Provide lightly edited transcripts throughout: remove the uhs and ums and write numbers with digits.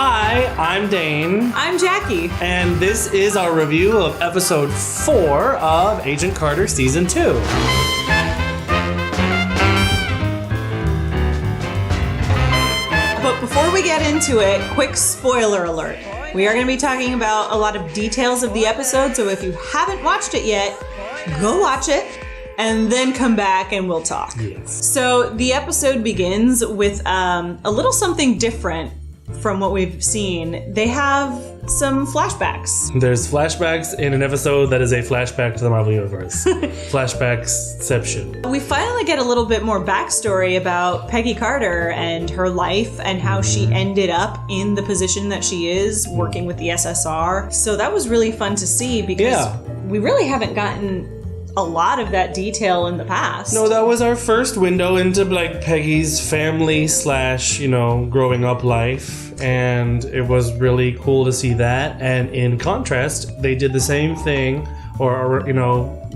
Hi, I'm Dane. I'm Jackie. And this is our review of episode 4 of Agent Carter Season 2. But before we get into it, quick spoiler alert. We are going to be talking about a lot of details of the episode, so if you haven't watched it yet, go watch it and then come back and we'll talk. Yes. So the episode begins with a little something different from what we've seen. They have some flashbacks. There's flashbacks in an episode that is a flashback to the Marvel Universe. Flashbacksception. We finally get a little bit more backstory about Peggy Carter and her life and how she ended up in the position that she is, working with the SSR. So that was really fun to see because we really haven't gotten a lot of that detail in the past. No, that was our first window into like Peggy's family / growing up life, and it was really cool to see that. And in contrast, they did the same thing or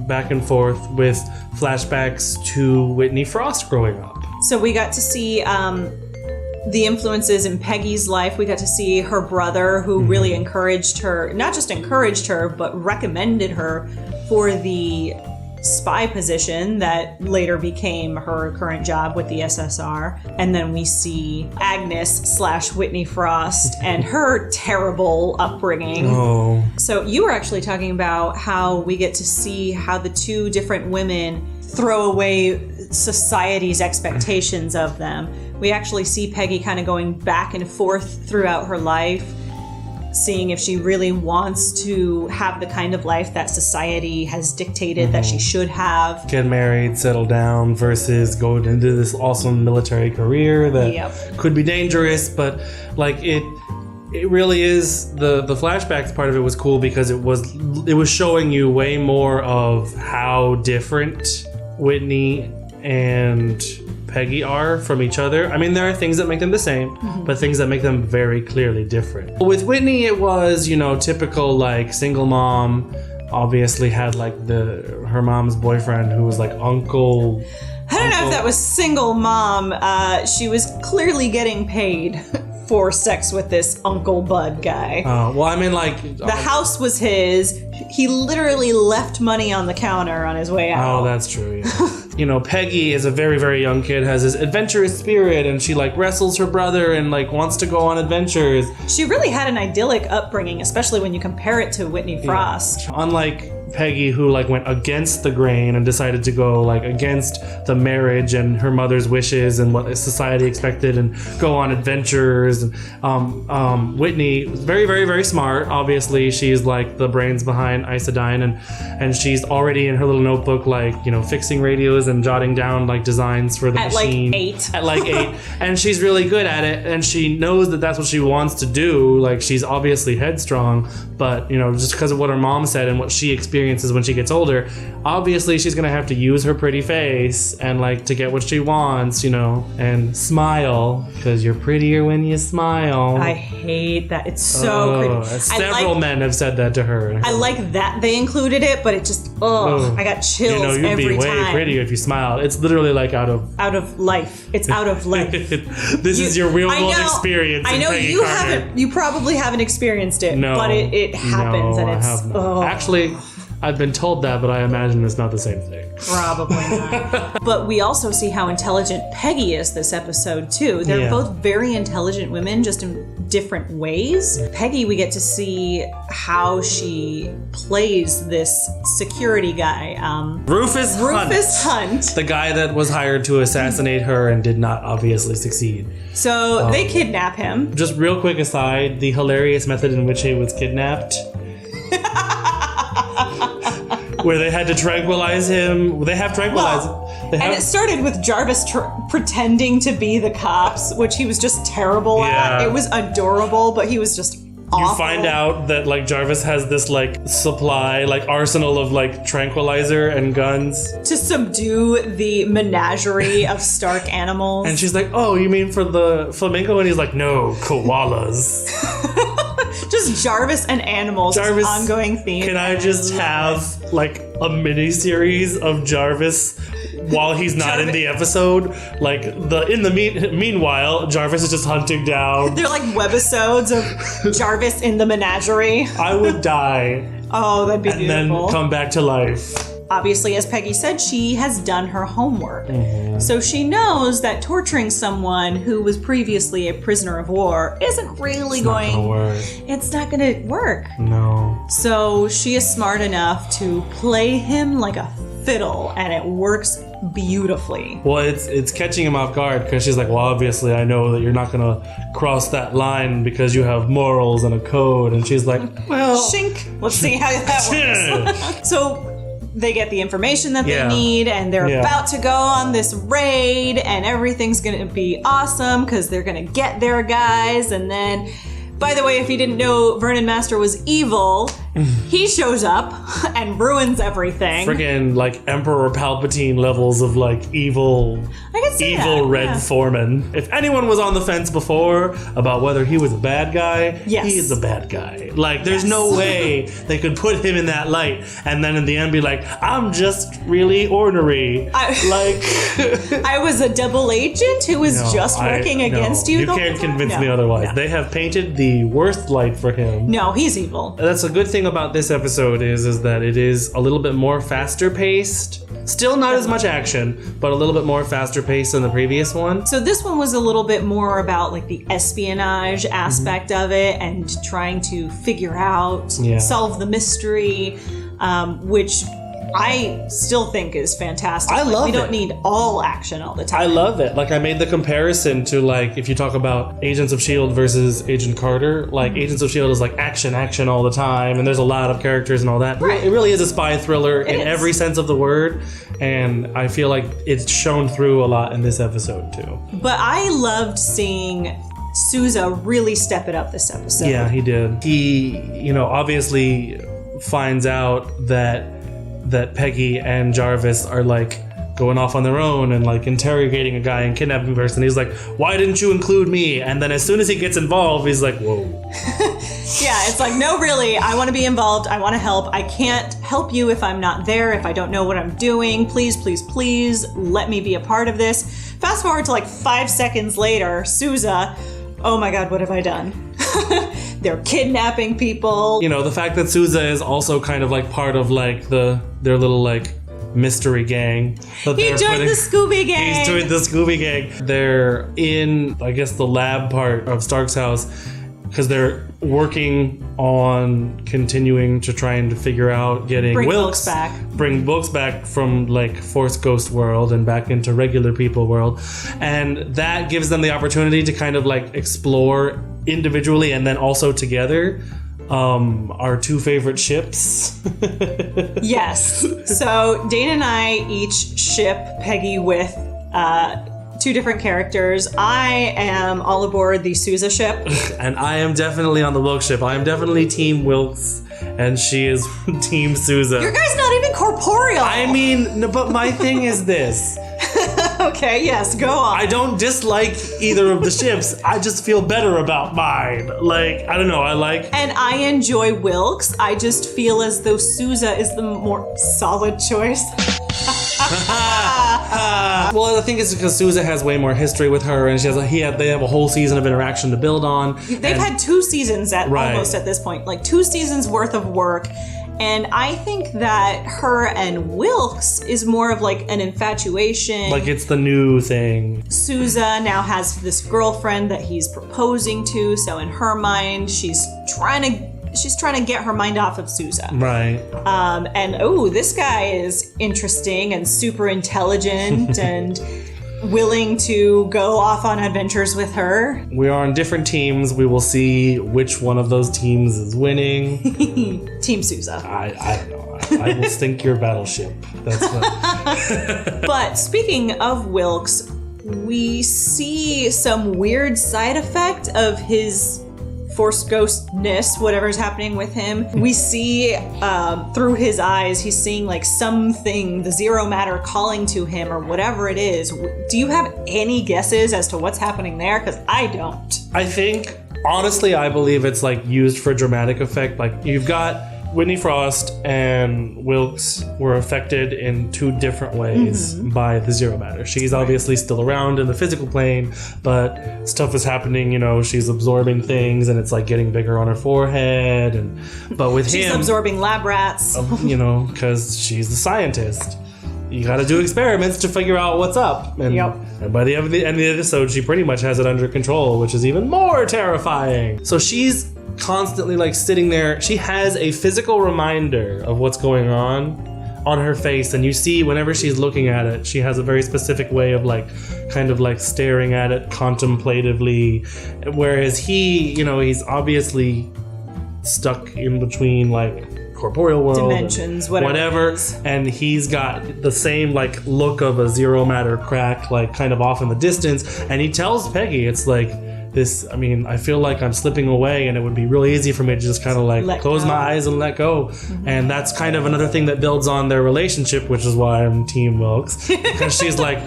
back and forth with flashbacks to Whitney Frost growing up. So we got to see the influences in Peggy's life. We got to see her brother who really encouraged her, not just encouraged her, but recommended her for the spy position that later became her current job with the SSR. And then we see Agnes / Whitney Frost and her terrible upbringing. Oh. So you were actually talking about how we get to see how the two different women throw away society's expectations of them. We actually see Peggy kind of going back and forth throughout her life, seeing if she really wants to have the kind of life that society has dictated that she should have. Get married, settle down, versus going into this awesome military career that could be dangerous, but like it really is. The flashbacks part of it was cool because it was showing you way more of how different Whitney and Peggy are from each other. I mean, there are things that make them the same, but things that make them very clearly different. With Whitney, it was, typical like single mom, obviously had like her mom's boyfriend who was like uncle. I don't know if that was single mom. She was clearly getting paid for sex with this Uncle Bud guy. Oh, well, I mean, like... The house was his. He literally left money on the counter on his way out. Oh, that's true, yeah. Peggy is a very, very young kid, has this adventurous spirit, and she, like, wrestles her brother and, like, wants to go on adventures. She really had an idyllic upbringing, especially when you compare it to Whitney Frost. Yeah. Unlike Peggy, who like went against the grain and decided to go like against the marriage and her mother's wishes and what society expected and go on adventures. Whitney was very, very, very smart. Obviously, she's like the brains behind Isodyne, and she's already in her little notebook like fixing radios and jotting down like designs for the machine. At like 8, and she's really good at it, and she knows that that's what she wants to do. Like she's obviously headstrong, but just because of what her mom said and what she experiences when she gets older, obviously she's gonna have to use her pretty face and like to get what she wants, and smile, because you're prettier when you smile. I hate that. It's so creepy. Several men have said that to her. I like that they included it, but it just I got chills you'd every be way time. prettier if you smiled. It's literally like out of life. It's out of life. This is your real world experience. I know you haven't. You probably haven't experienced it, but it happens, and it's actually. I've been told that, but I imagine it's not the same thing. Probably not. But we also see how intelligent Peggy is this episode, too. They're both very intelligent women, just in different ways. Peggy, we get to see how she plays this security guy. Rufus Hunt. The guy that was hired to assassinate her and did not obviously succeed. So they kidnap him. Just real quick aside, the hilarious method in which he was kidnapped. Where they had to tranquilize him. They have tranquilized him. And it started with Jarvis pretending to be the cops, which he was just terrible at. It was adorable, but he was just awful. You find out that like Jarvis has this like supply, like arsenal of like tranquilizer and guns. To subdue the menagerie of Stark animals. And she's like, oh, you mean for the flamingo? And he's like, no, koalas. Just Jarvis and animals, ongoing theme. Can I just have like a mini series of Jarvis while he's not in the episode. Like meanwhile, Jarvis is just hunting down. They're like webisodes of Jarvis in the menagerie. I would die. Oh, that'd be and beautiful. Then come back to life. Obviously, as Peggy said, she has done her homework. Mm-hmm. So she knows that torturing someone who was previously a prisoner of war isn't really It's not going to work. No. So she is smart enough to play him like a fiddle, and it works beautifully. Well, it's catching him off guard because she's like, well, obviously I know that you're not going to cross that line because you have morals and a code. And she's like, well... Shink. Let's see how that works. So... they get the information that they need, and they're about to go on this raid, and everything's going to be awesome because they're going to get their guys. And then, by the way, if you didn't know Vernon Master was evil, he shows up and ruins everything. Friggin' like Emperor Palpatine levels of like evil Red Foreman. If anyone was on the fence before about whether he was a bad guy, he is a bad guy. Like there's no way they could put him in that light and then in the end be like, I'm just really ornery. I was a double agent who was just working against you. You can't convince me otherwise. No. They have painted the worst light for him. No, he's evil. That's a good thing about this episode is that it is a little bit more faster paced. Still not as much action, but a little bit more faster paced than the previous one. So this one was a little bit more about like the espionage aspect of it and trying to figure out, solve the mystery, which I still think is fantastic. I love it. We don't need all action all the time. I love it. Like I made the comparison to like if you talk about Agents of S.H.I.E.L.D. versus Agent Carter, like Agents of S.H.I.E.L.D. is like action all the time, and there's a lot of characters and all that. Right. It really is a spy thriller in every sense of the word, and I feel like it's shown through a lot in this episode too. But I loved seeing Sousa really step it up this episode. Yeah, he did. He, obviously finds out that Peggy and Jarvis are like going off on their own and like interrogating a guy and kidnapping a person. He's like, why didn't you include me? And then as soon as he gets involved, he's like, whoa. Yeah, it's like, no, really, I want to be involved. I want to help. I can't help you if I'm not there, if I don't know what I'm doing. Please, please, please let me be a part of this. Fast forward to like 5 seconds later, Sousa, oh my God, what have I done? They're kidnapping people. The fact that Sousa is also kind of like part of like their little like mystery gang. He joined the Scooby Gang. He's joined the Scooby Gang. They're in, I guess, the lab part of Stark's house because they're working on continuing to try and figure out getting Wilkes back. Bring Wilkes back from like Force Ghost world and back into regular people world. And that gives them the opportunity to kind of like explore individually and then also together our two favorite ships. Yes. So Dane and I each ship Peggy with two different characters. I am all aboard the Sousa ship. And I am definitely on the Wilkes ship. I am definitely Team Wilkes, and she is Team Sousa. Your guy's not even corporeal. I mean, no, but my thing is this. Okay, yes, go on. I don't dislike either of the ships. I just feel better about mine. Like, I don't know, And I enjoy Wilkes. I just feel as though Sousa is the more solid choice. Well, I think it's because Sousa has way more history with her, and they have a whole season of interaction to build on. They've had 2 seasons almost at this point, like 2 seasons worth of work. And I think that her and Wilkes is more of like an infatuation. Like it's the new thing. Sousa now has this girlfriend that he's proposing to, so in her mind, she's trying to get her mind off of Sousa. Right. And this guy is interesting and super intelligent and willing to go off on adventures with her. We are on different teams. We will see which one of those teams is winning. Team Sousa. I don't know. I will stink your battleship. That's what. But speaking of Wilkes, we see some weird side effect of his Force ghostness, whatever's happening with him. We see through his eyes, he's seeing like something, the zero matter calling to him or whatever it is. Do you have any guesses as to what's happening there? Because I don't. I think, honestly, I believe it's like used for dramatic effect. Like you've got Whitney Frost and Wilkes were affected in two different ways by the zero matter. She's obviously still around in the physical plane, but stuff is happening, she's absorbing things and it's like getting bigger on her forehead. But with him... She's absorbing lab rats. Because she's the scientist. You gotta do experiments to figure out what's up. And by the end of the episode, she pretty much has it under control, which is even more terrifying. So she's constantly like sitting there. She has a physical reminder of what's going on her face, and you see whenever she's looking at it, she has a very specific way of like kind of like staring at it contemplatively, whereas he's obviously stuck in between like corporeal world, dimensions, whatever, and he's got the same like look of a zero matter crack, like kind of off in the distance, and he tells Peggy, it's like this, I feel like I'm slipping away and it would be really easy for me to just kind of like close my eyes and let go. And that's kind of another thing that builds on their relationship, which is why I'm Team Wilkes, because she's like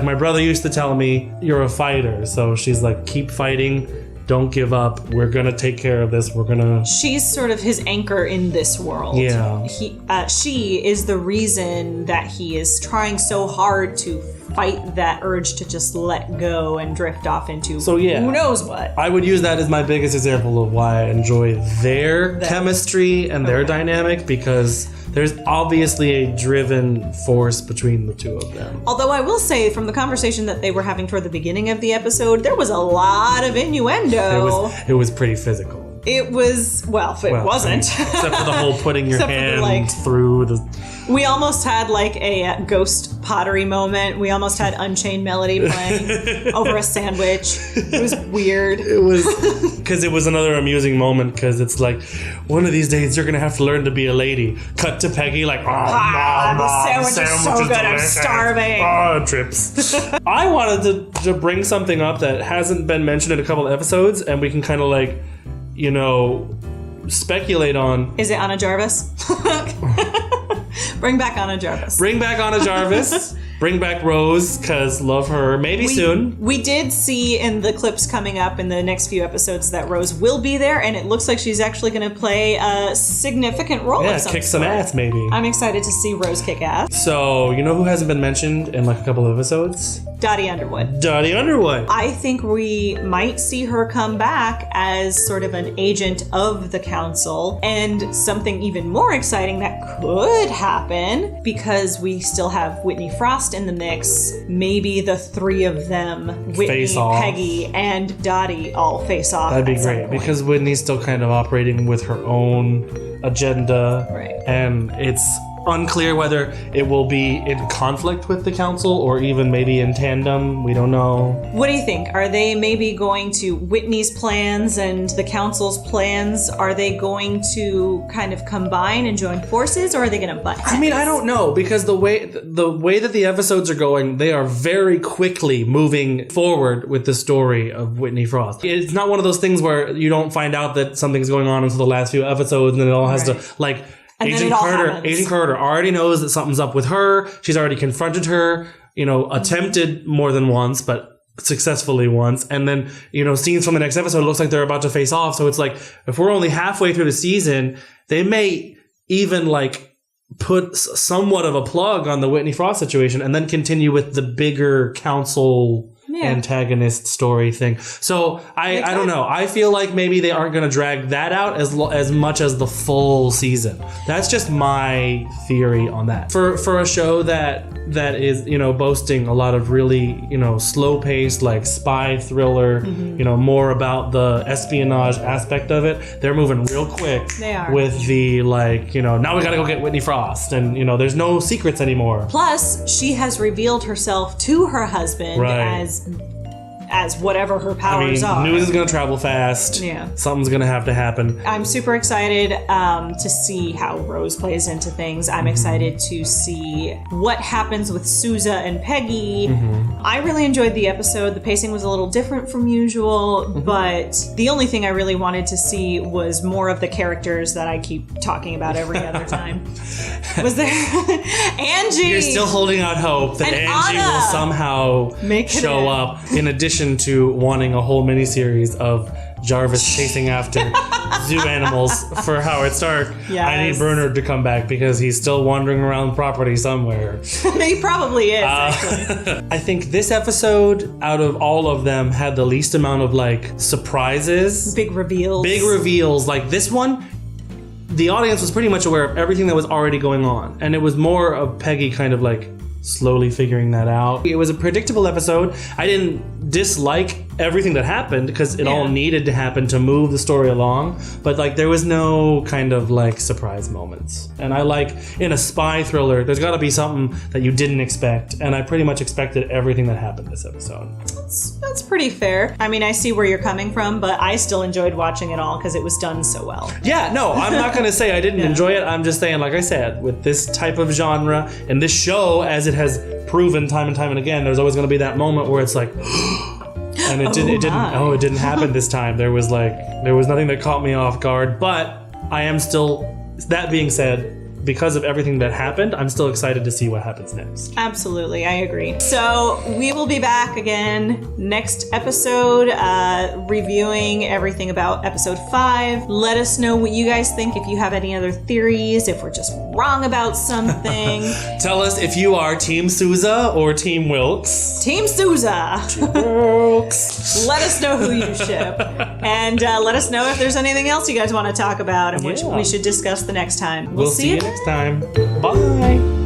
my brother used to tell me, you're a fighter, so she's like, keep fighting, don't give up, we're gonna take care of this, she's sort of his anchor in this world. She is the reason that he is trying so hard to fight that urge to just let go and drift off into who knows what. I would use that as my biggest example of why I enjoy their chemistry and their dynamic, because there's obviously a driven force between the two of them. Although I will say, from the conversation that they were having toward the beginning of the episode, there was a lot of innuendo. It was pretty physical. It was, it wasn't. Except for the whole putting your hand through the... We almost had like a ghost pottery moment. We almost had Unchained Melody playing over a sandwich. It was weird. It was, because it was another amusing moment, because it's like, one of these days you're going to have to learn to be a lady. Cut to Peggy like, the sandwich is so good, I'm starving. Trips. I wanted to bring something up that hasn't been mentioned in a couple of episodes, and we can kind of like, speculate on. Is it Anna Jarvis? Bring back Anna Jarvis. Bring back Anna Jarvis. Bring back Rose, because love her. Maybe soon. We did see in the clips coming up in the next few episodes that Rose will be there, and it looks like she's actually going to play a significant role. Yeah, kick some ass, maybe. I'm excited to see Rose kick ass. So, you know who hasn't been mentioned in like a couple of episodes? Dottie Underwood. Dottie Underwood. I think we might see her come back as sort of an agent of the council, and something even more exciting that could happen, because we still have Whitney Frost in the mix. Maybe the three of them, Whitney, Peggy, and Dottie, all face off. That'd be great, because Whitney's still kind of operating with her own agenda, right? And it's unclear whether it will be in conflict with the council or even maybe in tandem. We don't know. What do you think? Are they maybe going to Whitney's plans and the council's plans? Are they going to kind of combine and join forces, or are they going to butt heads? I don't know, because the way that the episodes are going, they are very quickly moving forward with the story of Whitney Frost. It's not one of those things where you don't find out that something's going on until the last few episodes, and then it all has to like. Agent Carter already knows that something's up with her. She's already confronted her, attempted more than once, but successfully once. And then, scenes from the next episode, it looks like they're about to face off. So it's like, if we're only halfway through the season, they may even like put somewhat of a plug on the Whitney Frost situation and then continue with the bigger council antagonist story thing. So I don't know. I feel like maybe they aren't going to drag that out as much as the full season. That's just my theory on that. For a show that is, boasting a lot of really, slow paced, like spy thriller, more about the espionage aspect of it. They're moving real quick. They are. With the now we got to go get Whitney Frost, and there's no secrets anymore. Plus, she has revealed herself to her husband as whatever her powers are. News is going to travel fast. Yeah. Something's going to have to happen. I'm super excited to see how Rose plays into things. I'm excited to see what happens with Sousa and Peggy. I really enjoyed the episode. The pacing was a little different from usual, but the only thing I really wanted to see was more of the characters that I keep talking about every other time. Was there Angie? You're still holding out hope that Angie Anna will somehow show up, in addition to wanting a whole miniseries of Jarvis chasing after zoo animals for Howard Stark. Yes. I need Bernard to come back because he's still wandering around property somewhere. He probably is, actually. I think this episode, out of all of them, had the least amount of like surprises. Big reveals. Big reveals. Like this one, the audience was pretty much aware of everything that was already going on. And it was more of Peggy kind of like slowly figuring that out. It was a predictable episode. I didn't dislike everything that happened because it all needed to happen to move the story along, but like there was no kind of like surprise moments. And I like in a spy thriller, there's got to be something that you didn't expect, and I pretty much expected everything that happened this episode. That's pretty fair. I mean, I see where you're coming from, but I still enjoyed watching it all because it was done so well. Yeah, no, I'm not going to say I didn't enjoy it. I'm just saying, like I said, with this type of genre and this show, as it has proven time and time and again, there's always going to be that moment where it's like, and it didn't happen this time. There was nothing that caught me off guard, but I am still, that being said, because of everything that happened, I'm still excited to see what happens next. Absolutely, I agree. So we will be back again next episode, reviewing everything about episode 5. Let us know what you guys think, if you have any other theories, if we're just wrong about something. Tell us if you are Team Sousa or Team Wilkes. Team Sousa! Team Wilkes. Let us know who you ship. And let us know if there's anything else you guys want to talk about and which we should discuss the next time. We'll see you next time. Bye.